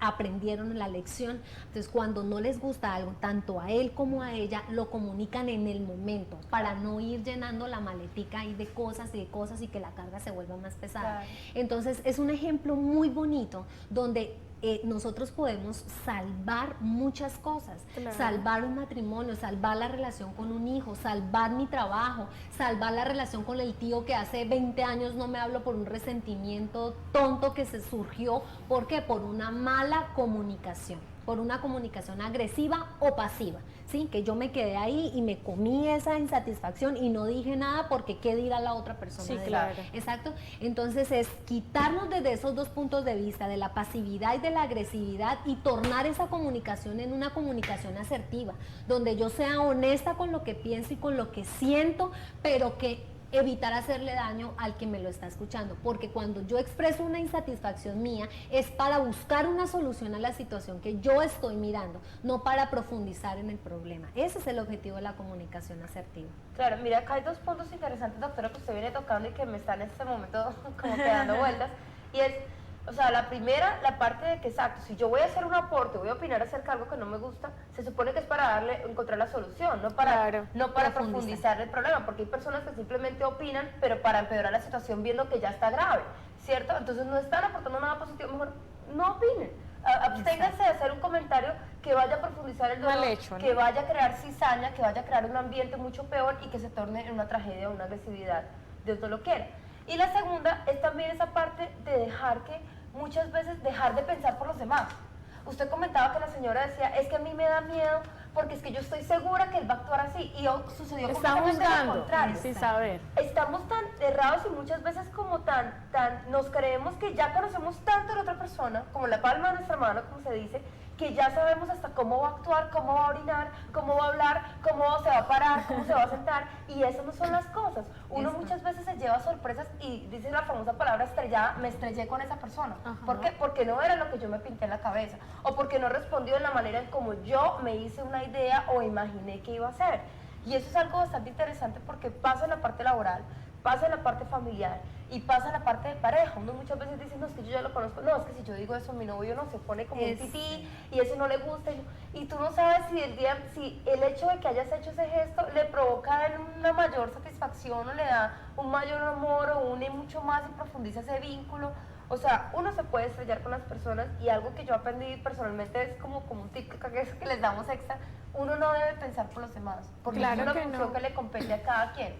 aprendieron la lección. Entonces cuando no les gusta algo, tanto a él como a ella, lo comunican en el momento para no ir llenando la maletica ahí de cosas y que la carga se vuelva más pesada. Claro. Entonces es un ejemplo muy bonito donde nosotros podemos salvar muchas cosas, claro. Salvar un matrimonio, salvar la relación con un hijo, salvar mi trabajo, salvar la relación con el tío que hace 20 años no me hablo por un resentimiento tonto que se surgió, ¿por qué? Por una mala comunicación, por una comunicación agresiva o pasiva, ¿sí? Que yo me quedé ahí y me comí esa insatisfacción y no dije nada porque qué dirá la otra persona. Sí, claro. Exacto. Entonces es quitarnos desde esos 2 puntos de vista, de la pasividad y de la agresividad y tornar esa comunicación en una comunicación asertiva, donde yo sea honesta con lo que pienso y con lo que siento, pero que evitar hacerle daño al que me lo está escuchando, porque cuando yo expreso una insatisfacción mía es para buscar una solución a la situación que yo estoy mirando, no para profundizar en el problema. Ese es el objetivo de la comunicación asertiva. Claro, mira, acá hay 2 puntos interesantes, doctora, que usted viene tocando y que me están en este momento como que dando vueltas, y es, o sea, la primera, la parte de que, exacto, si yo voy a hacer un aporte, voy a opinar acerca de algo que no me gusta, se supone que es para encontrar la solución, no para profundizar el problema, porque hay personas que simplemente opinan, pero para empeorar la situación viendo que ya está grave, ¿cierto? Entonces no están aportando nada positivo, mejor no opinen. Absténganse de hacer un comentario que vaya a profundizar el dolor, que vaya a crear cizaña, que vaya a crear un ambiente mucho peor y que se torne en una tragedia o una agresividad, Dios no lo quiera. Y la segunda es también esa parte de muchas veces dejar de pensar por los demás. Usted comentaba que la señora decía, es que a mí me da miedo porque es que yo estoy segura que él va a actuar así, y sucedió completamente lo contrario. Sin saber. Estamos tan errados y muchas veces como nos creemos que ya conocemos tanto a la otra persona, como la palma de nuestra mano, como se dice, que ya sabemos hasta cómo va a actuar, cómo va a orinar, cómo va a hablar, cómo se va a parar, cómo se va a sentar, y esas no son las cosas. Uno muchas veces se lleva sorpresas y dice la famosa palabra estrellada, me estrellé con esa persona. Ajá. ¿Por qué? Porque no era lo que yo me pinté en la cabeza, o porque no respondió de la manera en como yo me hice una idea o imaginé que iba a ser. Y eso es algo bastante interesante porque pasa en la parte laboral, pasa en la parte familiar y pasa en la parte de pareja. Uno muchas veces dice, no, es que yo ya lo conozco, no, es que si yo digo eso, mi novio no se pone como un tití y eso no le gusta. Y tú no sabes si el hecho de que hayas hecho ese gesto le provoca una mayor satisfacción o le da un mayor amor o une mucho más y profundiza ese vínculo. O sea, uno se puede estrellar con las personas, y algo que yo aprendí personalmente es como un tip que les damos extra: uno no debe pensar por los demás, porque es una función que le compete a cada quien.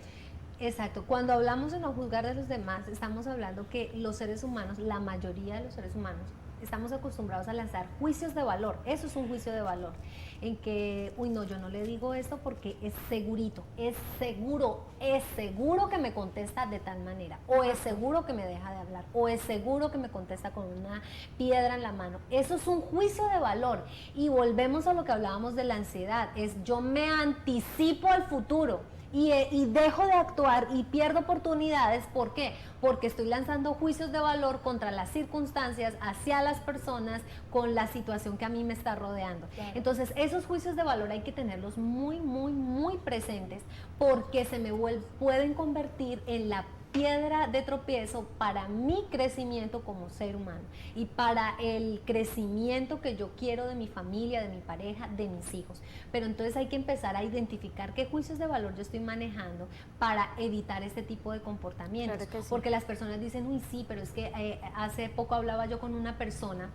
Exacto, cuando hablamos de no juzgar de los demás, estamos hablando que los seres humanos, la mayoría de los seres humanos, estamos acostumbrados a lanzar juicios de valor. Eso es un juicio de valor, en que, uy, no, yo no le digo esto porque es segurito, es seguro que me contesta de tal manera, o es seguro que me deja de hablar, o es seguro que me contesta con una piedra en la mano. Eso es un juicio de valor. Y volvemos a lo que hablábamos de la ansiedad, es yo me anticipo al futuro. Y dejo de actuar y pierdo oportunidades. ¿Por qué? Porque estoy lanzando juicios de valor contra las circunstancias, hacia las personas, con la situación que a mí me está rodeando. Claro. Entonces, esos juicios de valor hay que tenerlos muy, muy, muy presentes, porque se me pueden convertir en la piedra de tropiezo para mi crecimiento como ser humano y para el crecimiento que yo quiero de mi familia, de mi pareja, de mis hijos. Pero entonces hay que empezar a identificar qué juicios de valor yo estoy manejando para evitar este tipo de comportamientos. Claro que sí. Porque las personas dicen, uy, sí, pero es que hace poco hablaba yo con una persona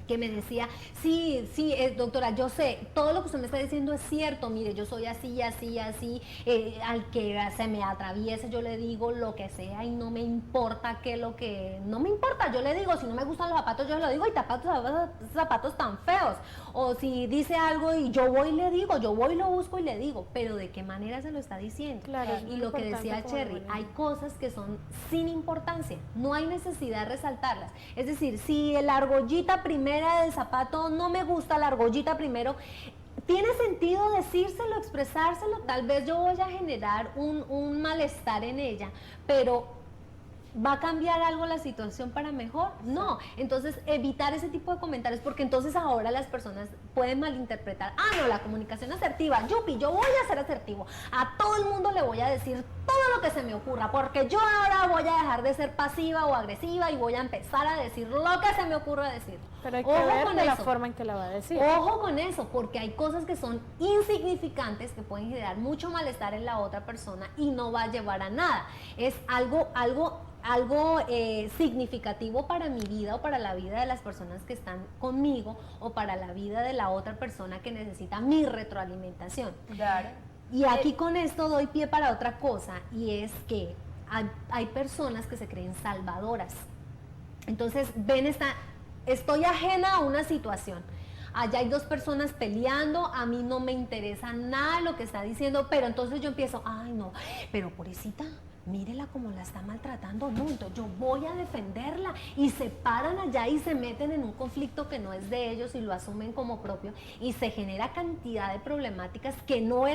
que me decía, sí, doctora, yo sé, todo lo que usted me está diciendo es cierto, mire, yo soy así, al que se me atraviese yo le digo lo que sea y no me importa no me importa, yo le digo, si no me gustan los zapatos, yo lo digo, y zapatos tan feos, o si dice algo y yo voy y le digo, yo voy y lo busco y le digo, pero ¿de qué manera se lo está diciendo? Claro, y lo que decía Cherry, hay cosas que son sin importancia, no hay necesidad de resaltarlas, es decir, si la argollita primera del zapato no me gusta, la argollita primero, tiene sentido decírselo, expresárselo, tal vez yo voy a generar un malestar en ella, pero ¿va a cambiar algo la situación para mejor? No. Entonces, evitar ese tipo de comentarios, porque entonces ahora las personas pueden malinterpretar. Ah, no, la comunicación asertiva, yupi, yo voy a ser asertivo. A todo el mundo le voy a decir todo lo que se me ocurra, porque yo ahora voy a dejar de ser pasiva o agresiva y voy a empezar a decir lo que se me ocurra decir. Pero hay que ver de la forma en que la va a decir. Ojo con eso, porque hay cosas que son insignificantes que pueden generar mucho malestar en la otra persona y no va a llevar a nada. Es algo significativo para mi vida o para la vida de las personas que están conmigo o para la vida de la otra persona que necesita mi retroalimentación. Claro. Y aquí con esto doy pie para otra cosa, y es que hay personas que se creen salvadoras. Entonces estoy ajena a una situación. Allá hay dos personas peleando, a mí no me interesa nada lo que está diciendo, pero entonces yo empiezo, ay no, pero pobrecita, mírela cómo la está maltratando, no, entonces yo voy a defenderla, y se paran allá y se meten en un conflicto que no es de ellos y lo asumen como propio, y se genera cantidad de problemáticas que no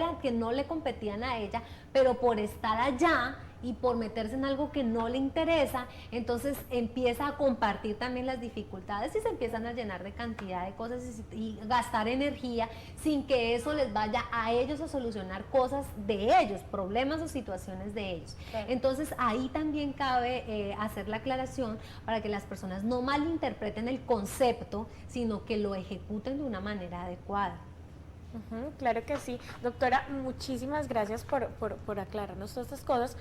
le competían a ella, pero por estar allá y por meterse en algo que no le interesa, entonces empieza a compartir también las dificultades y se empiezan a llenar de cantidad de cosas y gastar energía sin que eso les vaya a ellos a solucionar cosas de ellos, problemas o situaciones de ellos. Claro. Entonces ahí también cabe hacer la aclaración para que las personas no malinterpreten el concepto, sino que lo ejecuten de una manera adecuada. Claro que sí. Doctora, muchísimas gracias por aclararnos todas estas cosas.